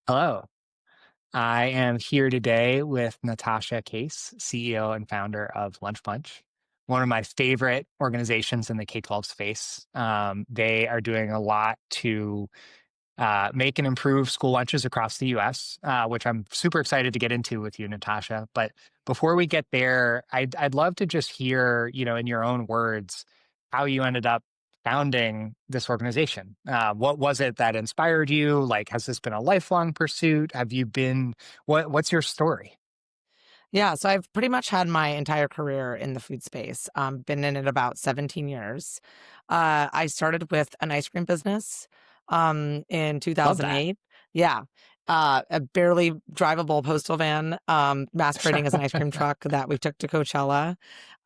Hello. I am here today with Natasha Case, CEO and founder of Bunch, one of my favorite organizations in the K-12 space. They are doing a lot to make and improve school lunches across the US, which I'm super excited to get into with you, Natasha. But before we get there, I'd love to just hear, in your own words, how you ended up founding this organization. What was it that inspired you? Like, has this been a lifelong pursuit? What's your story? Yeah, so I've pretty much had my entire career in the food space. Been in it about 17 years. I started with an ice cream business in Love that. 2008. Yeah, a barely drivable postal van masquerading as an ice cream truck that we took to Coachella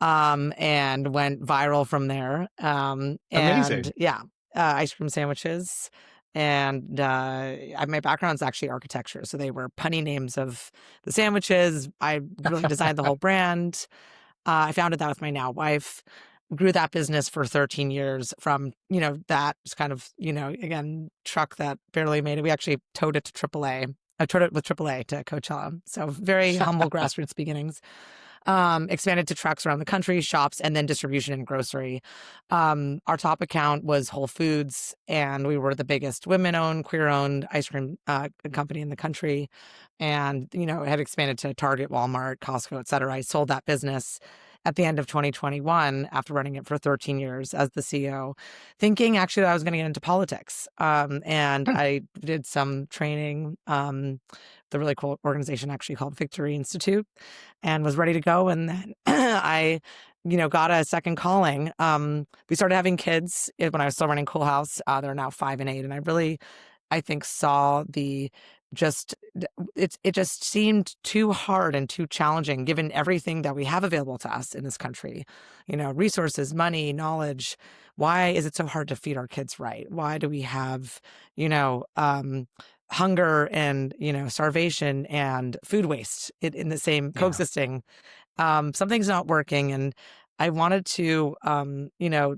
and went viral from there. And Amazing. yeah, ice cream sandwiches. And my background's actually architecture, so they were punny names of the sandwiches. I really designed the whole brand. I founded that with my now wife. Grew that business for 13 years from, that just kind of, again, truck that barely made it. We actually towed it to AAA. I towed it with AAA to Coachella. So very humble grassroots beginnings. Expanded to trucks around the country, shops, and then distribution and grocery. Our top account was Whole Foods, and we were the biggest women-owned, queer-owned ice cream company in the country. And, had expanded to Target, Walmart, Costco, et cetera. I sold that business at the end of 2021 after running it for 13 years as the CEO, thinking actually that I was going to get into politics. And I did some training, the really cool organization actually called Victory Institute, and was ready to go. And then I, got a second calling. We started having kids when I was still running Cool House. They're now 5 and 8. And I think saw just, it just seemed too hard and too challenging given everything that we have available to us in this country, resources, money, knowledge. Why is it so hard to feed our kids right? Why do we have, hunger and, starvation and food waste in the same Yeah. coexisting? Something's not working. And I wanted to,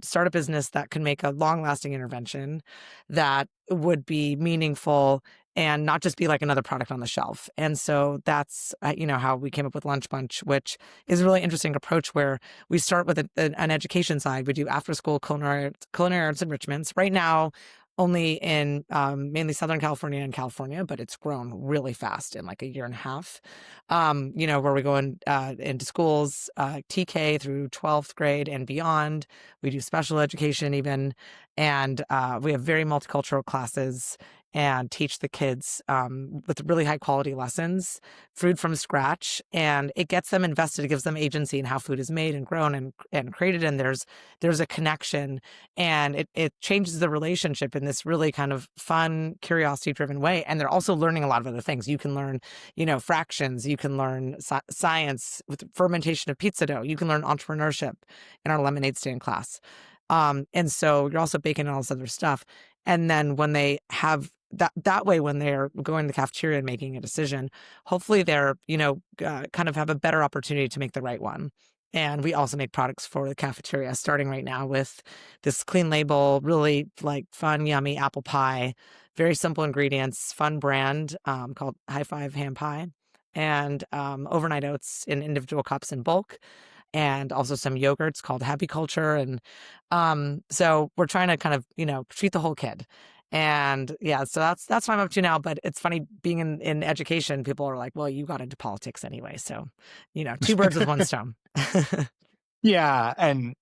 start a business that could make a long lasting intervention that would be meaningful and not just be like another product on the shelf. And so that's, how we came up with Lunch Bunch, which is a really interesting approach where we start with an education side. We do after school culinary arts enrichments. Right now, only in mainly Southern California and California, but it's grown really fast in like a year and a half. Where we go into schools, TK through 12th grade and beyond. We do special education even, and we have very multicultural classes and teach the kids with really high quality lessons, food from scratch, and it gets them invested. It gives them agency in how food is made and grown and created. And there's a connection, and it changes the relationship in this really kind of fun, curiosity driven way. And they're also learning a lot of other things. You can learn, fractions. You can learn science with fermentation of pizza dough. You can learn entrepreneurship in our lemonade stand class. And so you're also baking in all this other stuff. And then when they have that way, when they're going to the cafeteria and making a decision, hopefully they're, kind of have a better opportunity to make the right one. And we also make products for the cafeteria, starting right now with this clean label, really like fun, yummy apple pie, very simple ingredients, fun brand called High Five Ham Pie, and overnight oats in individual cups in bulk, and also some yogurts called Happy Culture. And so we're trying to kind of, treat the whole kid. And yeah, so that's what I'm up to now. But it's funny being in education, people are like, well, you got into politics anyway. So, two birds with one stone. Yeah. And,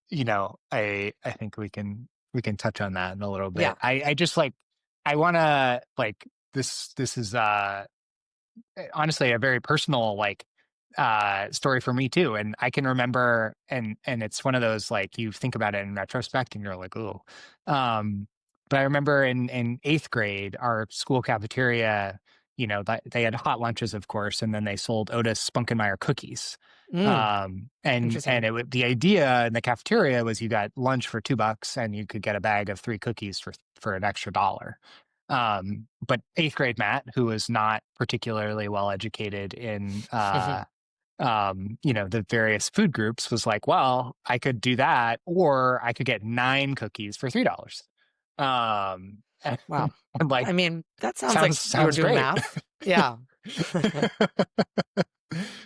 I think we can touch on that in a little Yeah. bit. I just like, I want to like, this is honestly a very personal story for me too. And I can remember, and it's one of those, like, you think about it in retrospect and you're like, oh. But I remember in eighth grade, our school cafeteria, they had hot lunches, of course, and then they sold Otis Spunkenmeyer cookies. Mm, And interesting. the idea in the cafeteria was you got lunch for $2 and you could get a bag of 3 cookies for an extra dollar. But eighth grade Matt, who was not particularly well educated in the various food groups, was like, well, I could do that, or I could get 9 cookies for $3. And Wow. I'm like, I mean, that sounds like you were sounds doing great. math. Yeah.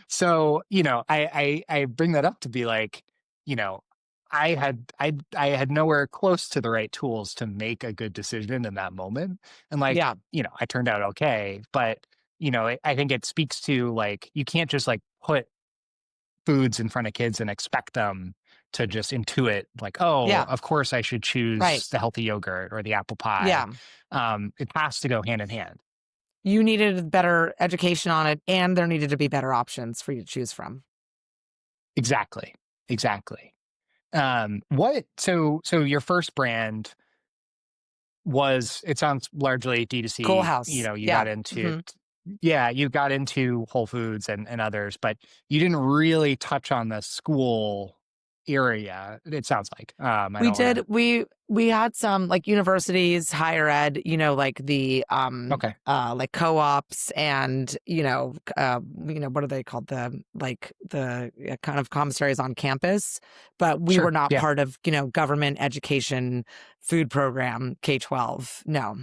So, I bring that up to be like, you know, I had nowhere close to the right tools to make a good decision in that moment. And like, Yeah. I turned out okay, but I think it speaks to like you can't just like put foods in front of kids and expect them to just intuit like, oh, Yeah. of course I should Right. choose the healthy yogurt or the apple pie. Yeah. It has to go hand in hand. You needed better education on it, and there needed to be better options for you to choose from. Exactly. Exactly. So your first brand was, it sounds largely Cool D2C, House. you Yeah. got into Hmm. yeah, you got into Whole Foods and others, but you didn't really touch on the school area, it sounds like. I We don't did wanna we had some, like, universities, higher ed, like the, okay, like co-ops and, what are they called? The kind of commissaries on campus, but we were sure, not yeah. part of, government education food program K-12. No.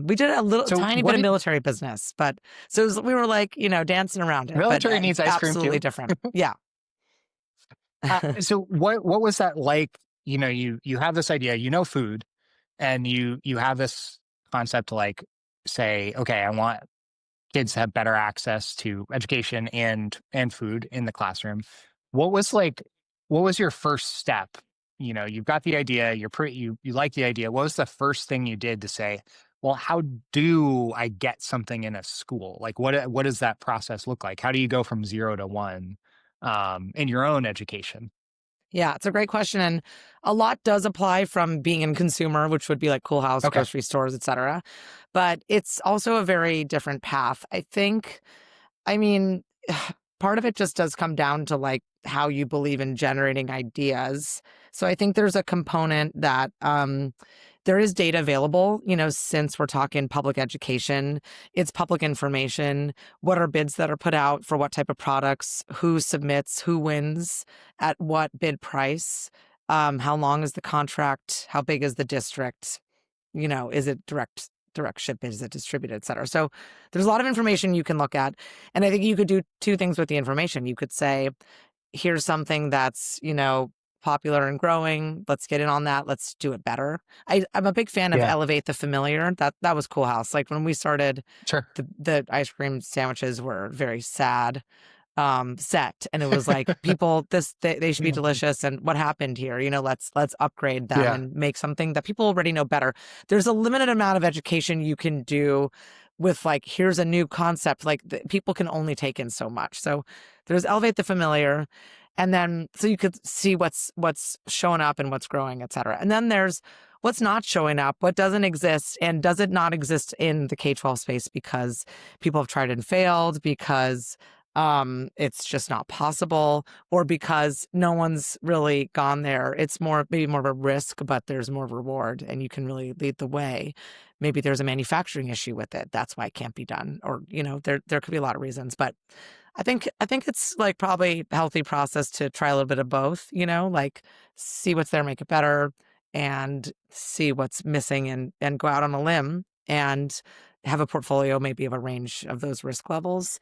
We did a little So tiny what bit of did military business, but so we were like, dancing around it, but military needs it's ice cream absolutely too. different. Yeah. So what was that like? You have this idea, food, and you have this concept to like say, okay, I want kids to have better access to education and food in the classroom. What was like what was your first step? You've got the idea, you like the idea. What was the first thing you did to say, well, how do I get something in a school? Like what does that process look like? How do you go from 0 to 1 in your own education? Yeah, it's a great question, and a lot does apply from being in consumer, which would be like Cool House, Okay, grocery stores, etc. But it's also a very different path. I mean, part of it just does come down to like how you believe in generating ideas. So I think there's a component that there is data available, since we're talking public education, it's public information. What are bids that are put out for what type of products, who submits, who wins, at what bid price, how long is the contract, how big is the district, is it direct ship, is it distributed, et cetera. So there's a lot of information you can look at. And I think you could do two things with the information. You could say, here's something that's, popular and growing. Let's get in on that. Let's do it better. I'm a big fan of yeah, Elevate the Familiar. That was Cool House. Like when we started, sure. the ice cream sandwiches were very sad set, and it was like, people, they should be delicious, and what happened here, let's upgrade them Yeah, and make something that people already know better. There's a limited amount of education you can do with like, here's a new concept, like people can only take in so much. So there's Elevate the Familiar, and then so you could see what's showing up and what's growing, etc. And then there's what's not showing up, what doesn't exist, and does it not exist in the K-12 space because people have tried and failed, because it's just not possible, or because no one's really gone there. It's maybe more of a risk, but there's more reward and you can really lead the way. Maybe there's a manufacturing issue with it. That's why it can't be done. Or, there could be a lot of reasons, but I think it's like probably a healthy process to try a little bit of both, like see what's there, make it better, and see what's missing, and go out on a limb and have a portfolio maybe of a range of those risk levels.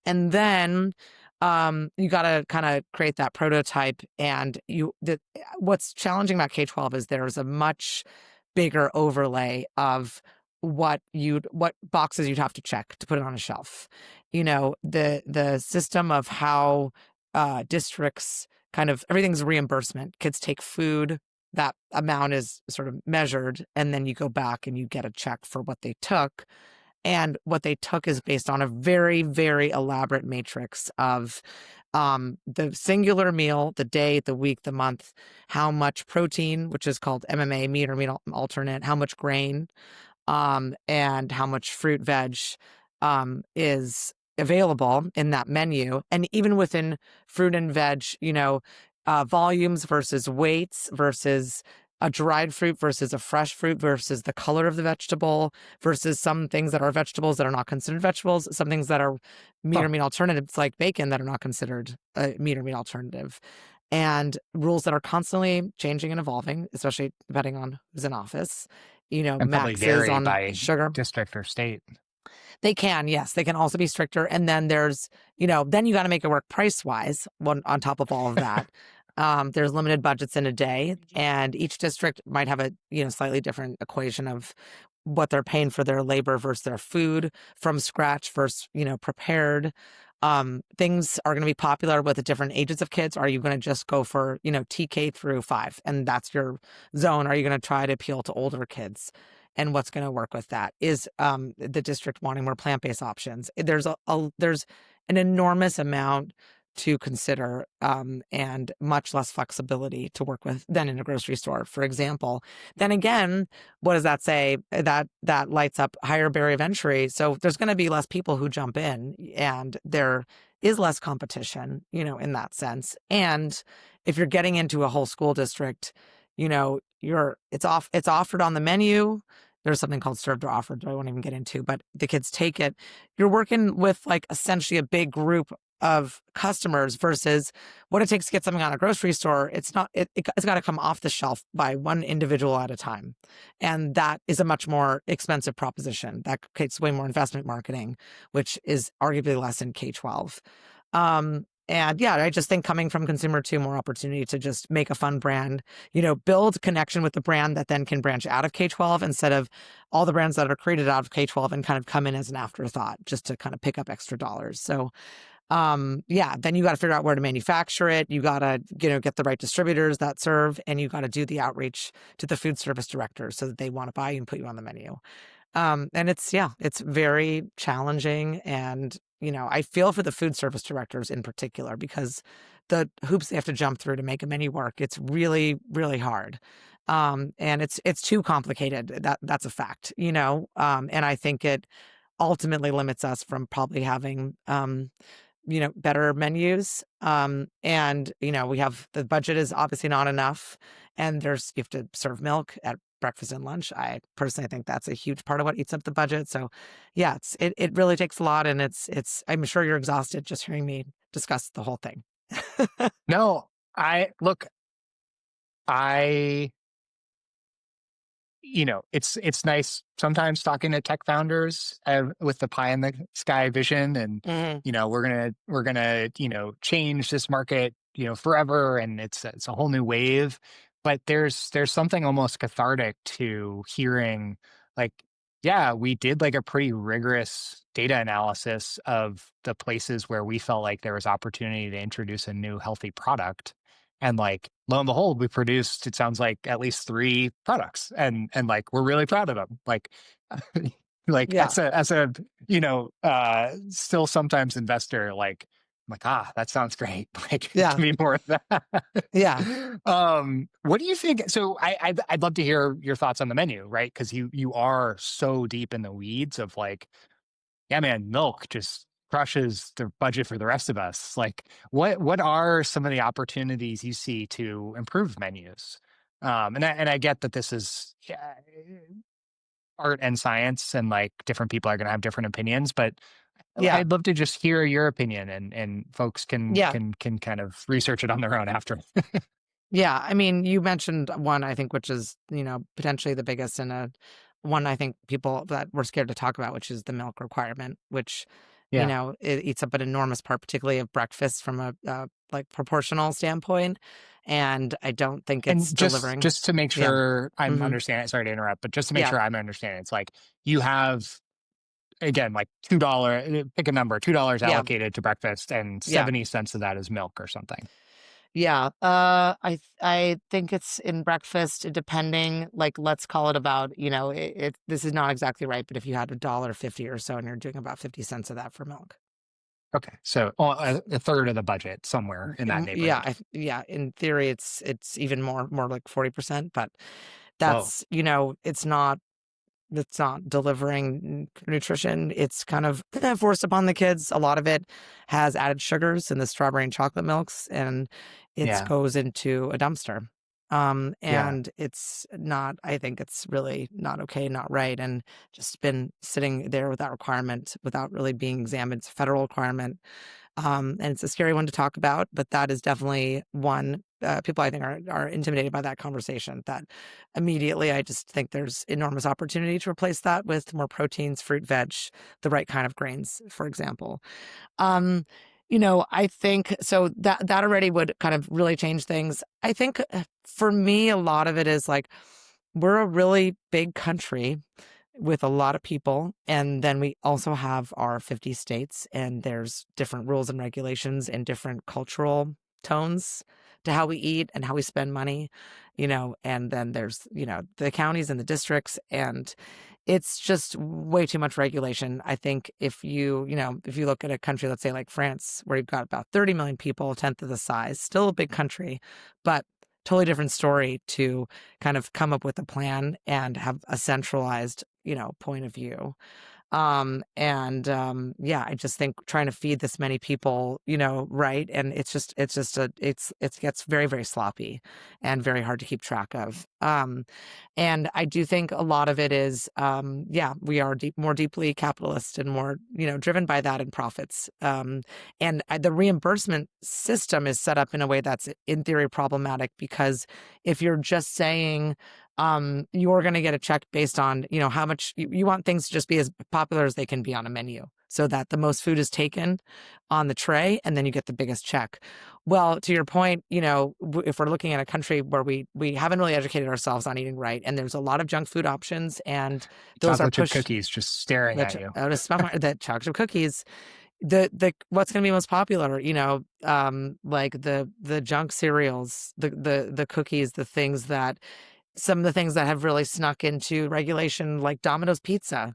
And then you got to kind of create that prototype. And what's challenging about K-12 is there's a much bigger overlay of what boxes you'd have to check to put it on a shelf. The system of how districts, kind of everything's reimbursement. Kids take food, that amount is sort of measured, and then you go back and you get a check for what they took. And what they took is based on a very, very elaborate matrix of the singular meal, the day, the week, the month, how much protein, which is called MMA, meat or meat alternate, how much grain, and how much fruit, veg is available in that menu. And even within fruit and veg, volumes versus weights versus a dried fruit versus a fresh fruit versus the color of the vegetable versus some things that are vegetables that are not considered vegetables, some things that are meat huh, or meat alternatives like bacon that are not considered a meat or meat alternative. And rules that are constantly changing and evolving, especially depending on who's in office, and probably maxes vary on by sugar. district or state. They can, yes. They can also be stricter. And then there's, then you got to make it work price wise. One on top of all of that, there's limited budgets in a day, and each district might have a slightly different equation of what they're paying for their labor versus their food from scratch versus prepared. Things are going to be popular with the different ages of kids. Are you going to just go for TK through 5, and that's your zone? Are you going to try to appeal to older kids? And what's going to work with that is the district wanting more plant-based options. There's an enormous amount to consider, and much less flexibility to work with than in a grocery store, for example. Then again, what does that say? That lights up higher barrier of entry. So there's going to be less people who jump in, and there is less competition, in that sense. And if you're getting into a whole school district, it's offered on the menu. There's something called served or offered that I won't even get into, but the kids take it. You're working with like essentially a big group of customers versus what it takes to get something on a grocery store. It's not, it's got to come off the shelf by one individual at a time. And that is a much more expensive proposition. That takes way more investment marketing, which is arguably less in K-12. And yeah, I just think coming from consumer to more opportunity to just make a fun brand, build connection with the brand that then can branch out of K-12 instead of all the brands that are created out of K-12 and kind of come in as an afterthought just to kind of pick up extra dollars. So yeah, then you got to figure out where to manufacture it. You got to, get the right distributors that serve, and you got to do the outreach to the food service directors so that they want to buy you and put you on the menu. And it's very challenging. And, I feel for the food service directors in particular, because the hoops they have to jump through to make a menu work, it's really, really hard. And it's too complicated. That's a fact, and I think it ultimately limits us from probably having, better menus. And, we have the budget is obviously not enough, and you have to serve milk at breakfast and lunch. I personally think that's a huge part of what eats up the budget. So yeah, it really takes a lot, and I'm sure you're exhausted just hearing me discuss the whole thing. No, I it's nice sometimes talking to tech founders with the pie in the sky vision, and Hmm. we're gonna change this market forever, and it's a whole new wave. But there's something almost cathartic to hearing, like, yeah, we did like a pretty rigorous data analysis of the places where we felt like there was opportunity to introduce a new healthy product, and like lo and behold, we produced, it sounds like, at least 3 products, and like we're really proud of them. Like like Yeah. as a still sometimes investor, like I'm like, that sounds great. Like give Yeah. me more of that. Yeah. What do you think? So I'd love to hear your thoughts on the menu, right? Because you are so deep in the weeds of like, yeah, man, milk just crushes the budget for the rest of us. Like, what are some of the opportunities you see to improve menus? And I get that this is, yeah, art and science, and like different people are going to have different opinions, but Yeah. I'd love to just hear your opinion, and folks can Yeah. can can kind of research it on their own after. Yeah, I mean, you mentioned one, I think, which is, potentially the biggest, and one I think people that we're scared to talk about, which is the milk requirement, which, Yeah. it eats up an enormous part, particularly of breakfast from a like proportional standpoint. And I don't think it's And just delivering. just to make Yeah. sure I'm Hmm. understanding, sorry to interrupt, but just to make Yeah. sure I'm understanding, it's like you have, again, like $2, pick a number, $2 Yeah. allocated to breakfast, and Yeah. 70 cents of that is milk or something. Yeah. I think it's in breakfast, depending, like, let's call it about, this is not exactly right, but if you had $1.50 or so, and you're doing about 50 cents of that for milk. Okay. So a third of the budget, somewhere in that Yeah, neighborhood. yeah, in theory, it's even more like 40%, but Whoa. that's, it's not delivering nutrition. It's kind of forced upon the kids. A lot of it has added sugars in the strawberry and chocolate milks, and it Yeah. goes into a dumpster. Yeah. And it's not, I think it's really not okay, not right, and just been sitting there with that requirement without really being examined. It's a federal requirement. And it's a scary one to talk about, but that is definitely one. people I think are intimidated by that conversation. That immediately, I just think there's enormous opportunity to replace that with more proteins, fruit, veg, the right kind of grains, for example. Um, I think so that already would kind of really change things. I think for me, a lot of it is like we're a really big country with a lot of people. And then we also have our 50 states, and there's different rules and regulations and different cultural tones to how we eat and how we spend money, and then there's, the counties and the districts, and it's just way too much regulation. I think if you look at a country, let's say like France, where you've got about 30 million people, a tenth of the size, still a big country, but totally different story to kind of come up with a plan and have a centralized, point of view. Yeah, I just think trying to feed this many people, right. And it gets very, very sloppy and very hard to keep track of. And I do think a lot of it is, yeah, we are more deeply capitalist and more, driven by that and profits. And the reimbursement system is set up in a way that's in theory problematic, because if you're just saying, you're going to get a check based on, how much you want things to just be as popular as they can be on a menu, so that the most food is taken on the tray and then you get the biggest check. Well, to your point, if we're looking at a country where we haven't really educated ourselves on eating right, and there's a lot of junk food options, and those are Chocolate chip pushed, cookies just staring at you. the chocolate chip cookies, the what's going to be most popular, like the junk cereals, the cookies, some of the things that have really snuck into regulation, like Domino's pizza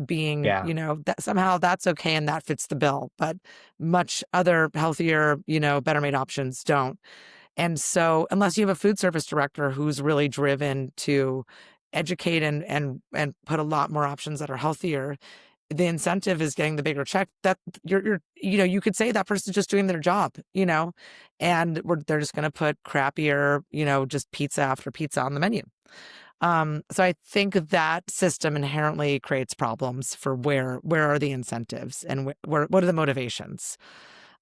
being, Yeah. that somehow that's okay and that fits the bill, but much other healthier, better made options don't. And so unless you have a food service director who's really driven to educate and put a lot more options that are healthier, the incentive is getting the bigger check. That you could say that person's just doing their job, and they're just going to put crappier, just pizza after pizza on the menu. So I think that system inherently creates problems for where are the incentives and what are the motivations.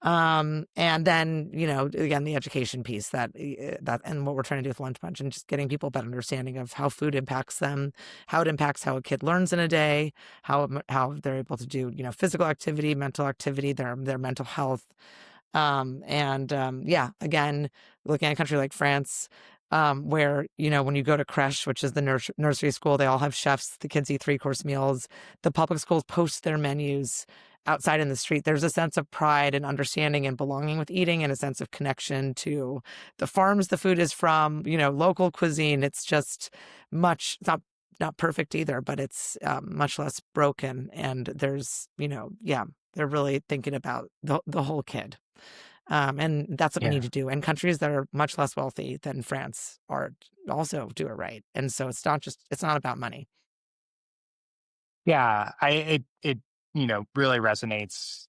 And then, again, the education piece that and what we're trying to do with Lunch Bunch, and just getting people a better understanding of how food impacts them, how it impacts how a kid learns in a day, how they're able to do, physical activity, mental activity, their mental health. Yeah, again, looking at a country like France, where, when you go to creche, which is the nursery school, they all have chefs, the kids eat 3-course meals, the public schools post their menus outside in the street. There's a sense of pride and understanding and belonging with eating, and a sense of connection to the farms the food is from, local cuisine. It's just it's not perfect either, but it's much less broken. And there's, yeah, they're really thinking about the whole kid. And that's what we need Yeah. to do. And countries that are much less wealthy than France are also do it right. And so it's not about money. Yeah. It, really resonates,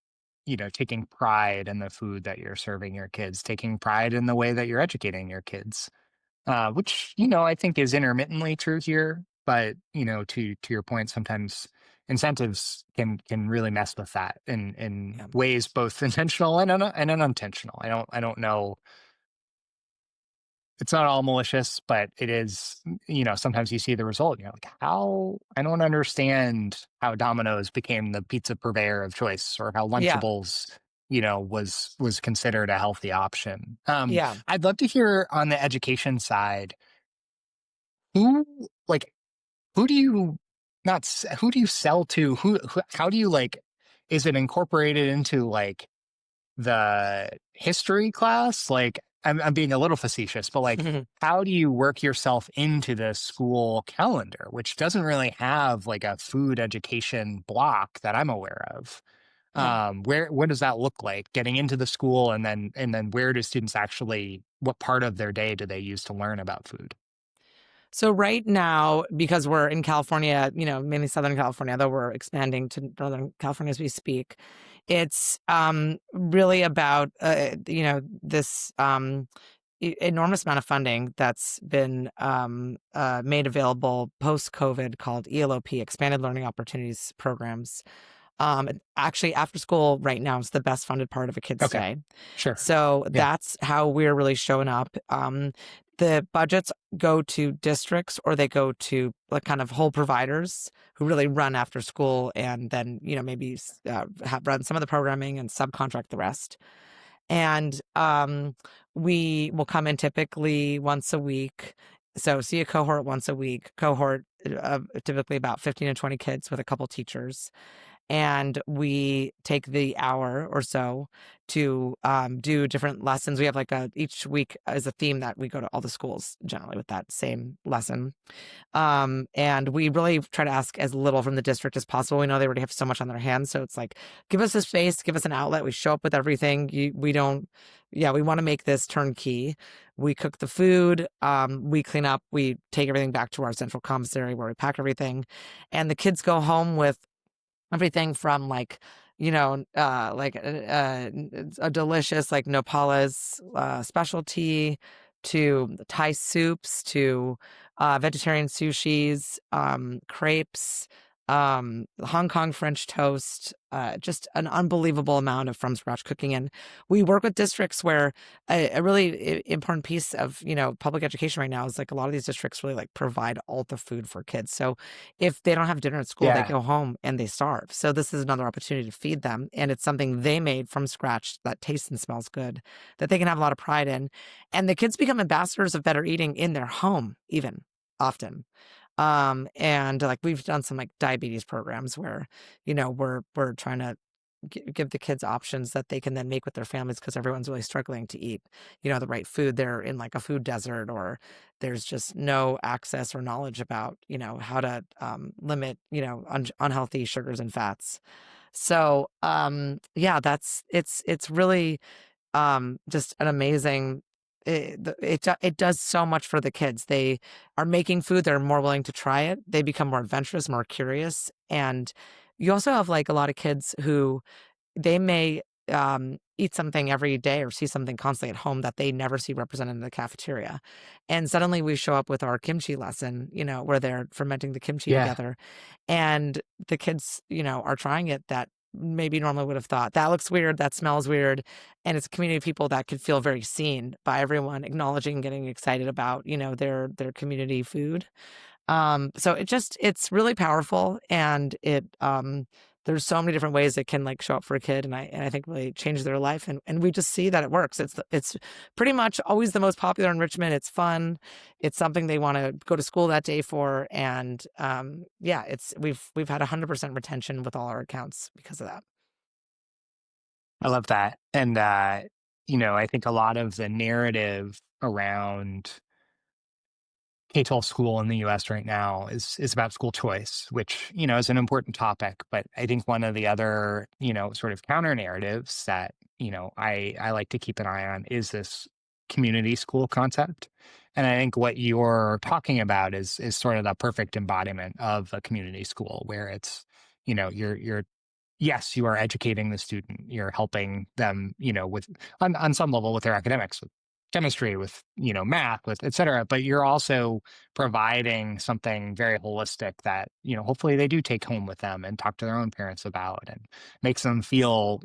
taking pride in the food that you're serving your kids, taking pride in the way that you're educating your kids, which, I think is intermittently true here. But, to your point, sometimes incentives can really mess with that in Yeah. ways both intentional and unintentional. I don't know, it's not all malicious, but it is, sometimes you see the result. You're like, how, I don't understand how Domino's became the pizza purveyor of choice, or how Yeah. Lunchables, was considered a healthy option. Yeah. I'd love to hear on the education side, who, like, who do you not, who do you sell to? How do you like, is it incorporated into like the history class? Like, I'm being a little facetious, but like, how do you work yourself into the school calendar, which doesn't really have like a food education block that I'm aware of? Yeah. What does that look like getting into the school, and then where do students actually, what part of their day do they use to learn about food? So right now, because we're in California, mainly Southern California, though we're expanding to Northern California as we speak, it's really about this enormous amount of funding that's been made available post COVID, called ELOP, Expanded Learning Opportunities Programs. Actually, after school right now is the best funded part of a kid's Okay. day. Sure. So Yeah. that's how we're really showing up. The budgets go to districts or they go to like kind of whole providers who really run after school and then, maybe have run some of the programming and subcontract the rest. And we will come in typically once a week. So see a cohort once a week, cohort of typically about 15 to 20 kids with a couple teachers, and we take the hour or so to do different lessons. We have like each week is a theme that we go to all the schools generally with that same lesson. And we really try to ask as little from the district as possible. We know they already have so much on their hands. So it's like, give us a space, give us an outlet. We show up with everything. We don't, yeah, we want to make this turnkey. We cook the food, we clean up, we take everything back to our central commissary where we pack everything. And the kids go home with everything from like, a delicious like nopala's specialty to Thai soups to vegetarian sushis, crepes, Hong Kong French toast, just an unbelievable amount of from scratch cooking. And we work with districts where a really important piece of, public education right now is like a lot of these districts really like provide all the food for kids. So if they don't have dinner at school, they Yeah. go home and they starve. So this is another opportunity to feed them. And it's something they made from scratch that tastes and smells good, that they can have a lot of pride in. And the kids become ambassadors of better eating in their home, even often. And like we've done some like diabetes programs where, we're trying to give the kids options that they can then make with their families because everyone's really struggling to eat, the right food. They're in like a food desert or there's just no access or knowledge about, how to limit, unhealthy sugars and fats. So yeah, it's really just an amazing it does so much for the kids. They are making food, they're more willing to try it. They become more adventurous, more curious. And you also have like a lot of kids who they may eat something every day or see something constantly at home that they never see represented in the cafeteria. And suddenly we show up with our kimchi lesson, where they're fermenting the kimchi Yeah. together. And the kids, are trying it that maybe normally would have thought that looks weird, that smells weird. And it's a community of people that could feel very seen by everyone acknowledging and getting excited about, their community food. So it's really powerful and there's so many different ways it can like show up for a kid and I think really change their life and we just see that it works. It's pretty much always the most popular enrichment. It's fun. It's something they want to go to school that day for. And yeah, we've had 100% retention with all our accounts because of that. I love that. And, I think a lot of the narrative around K-12 school in the US right now is about school choice, which, is an important topic. But I think one of the other, sort of counter narratives that, I like to keep an eye on is this community school concept. And I think what you're talking about is sort of the perfect embodiment of a community school where it's, you're yes, you are educating the student. You're helping them, with on some level with their academics, with chemistry, with math, with et cetera. But you're also providing something very holistic that hopefully they do take home with them and talk to their own parents about, and makes them feel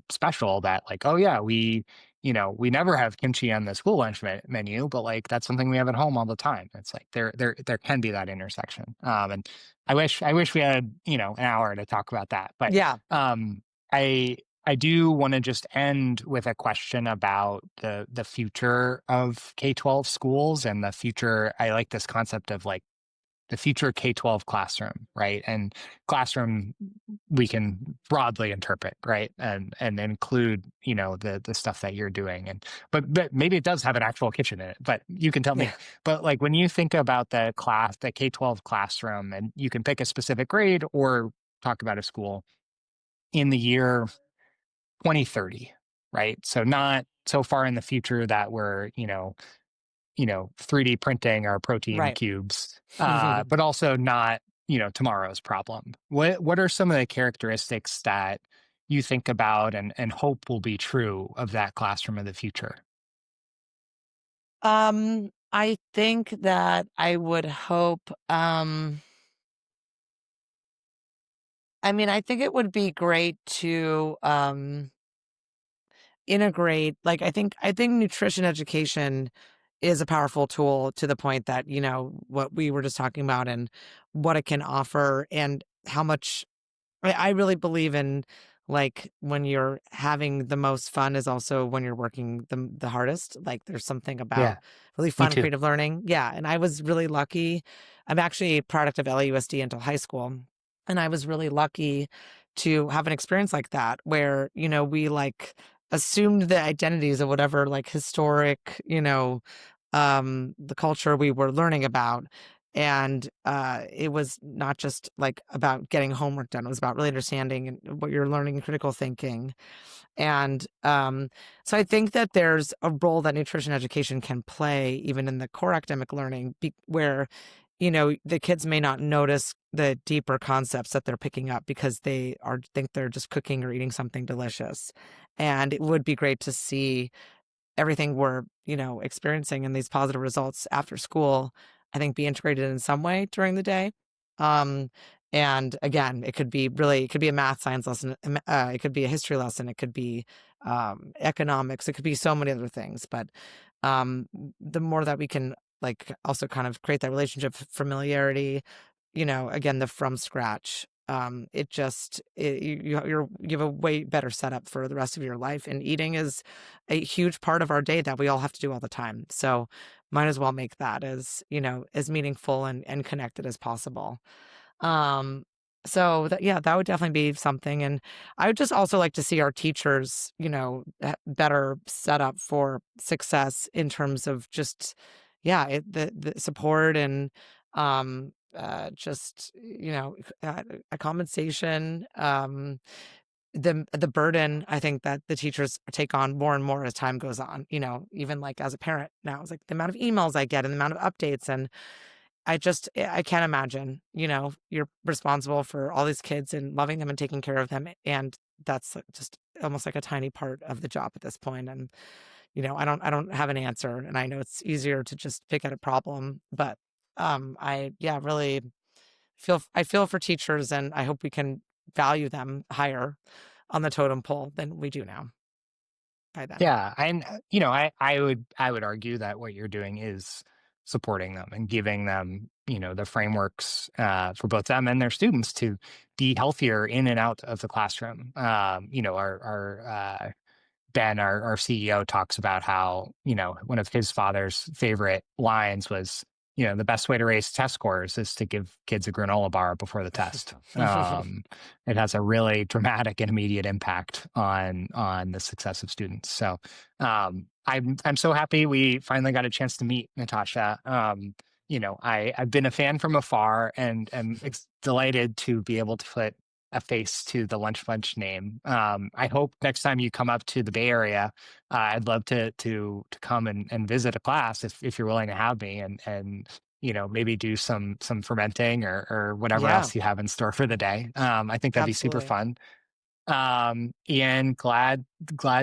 special. That like, oh yeah, we never have kimchi on the school lunch menu, but like that's something we have at home all the time. It's like there can be that intersection. And I wish we had, an hour to talk about that. But Yeah, um, I do want to just end with a question about the future of K-12 schools and the future. I like this concept of like the future K-12 classroom, right? And classroom we can broadly interpret, right? And include, the stuff that you're doing. And but maybe it does have an actual kitchen in it, but you can tell yeah, me. But like when you think about the K-12 classroom, and you can pick a specific grade or talk about a school in the year 2030, right? So not so far in the future that we're, 3D printing our protein right. cubes, but also not, tomorrow's problem. What are some of the characteristics that you think about and hope will be true of that classroom of the future? I think that I would hope I mean, I think it would be great to, integrate like, I think nutrition education is a powerful tool to the point that, what we were just talking about and what it can offer and how much I really believe in, like, when you're having the most fun is also when you're working the hardest. Like, there's something about Yeah, really me fun too. creative learning. Yeah, and I was really lucky. I'm actually a product of LAUSD until high school, and I was really lucky to have an experience like that where, we, like, assumed the identities of whatever, like, historic, the culture we were learning about, and, it was not just, like, about getting homework done, it was about really understanding and what you're learning, critical thinking, and, so I think that there's a role that nutrition education can play even in the core academic learning where, the kids may not notice the deeper concepts that they're picking up because they are think they're just cooking or eating something delicious, and it would be great to see everything we're, experiencing and these positive results after school, I think be integrated in some way during the day. Um, and again, it could be a math science lesson, it could be a history lesson, it could be economics, it could be so many other things. But the more that we can like also kind of create that relationship familiarity, again, the from scratch. It just you have a way better setup for the rest of your life, and eating is a huge part of our day that we all have to do all the time. So, might as well make that as meaningful and connected as possible. Um, so that yeah, that would definitely be something, and I would just also like to see our teachers, better set up for success in terms of just, yeah, the support and, just, a compensation, the burden I think that the teachers take on more and more as time goes on, even like as a parent now, it's like the amount of emails I get and the amount of updates and I can't imagine, you're responsible for all these kids and loving them and taking care of them, and that's, like, just almost like a tiny part of the job at this point, and, I don't have an answer, and I know it's easier to just pick at a problem, but, I yeah, really I feel for teachers, and I hope we can value them higher on the totem pole than we do now by then. Yeah, and, I would argue that what you're doing is supporting them and giving them, the frameworks, for both them and their students to be healthier in and out of the classroom. Ben, our CEO, talks about how, one of his father's favorite lines was, the best way to raise test scores is to give kids a granola bar before the test. It has a really dramatic and immediate impact on the success of students. So I'm so happy we finally got a chance to meet, Natasha. I've been a fan from afar and am delighted to be able to put a face to the Lunch Bunch name. I hope next time you come up to the Bay Area, I'd love to come and visit a class if you're willing to have me, and maybe do some fermenting or whatever Yeah, else you have in store for the day. I think that'd be super absolutely. fun. And glad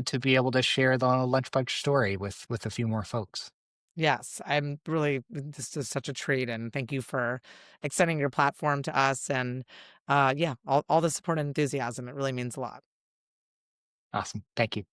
to be able to share the Lunch Bunch story with a few more folks. Yes, I'm really this is such a treat, and thank you for extending your platform to us and, yeah, all the support and enthusiasm. It really means a lot. Awesome. Thank you.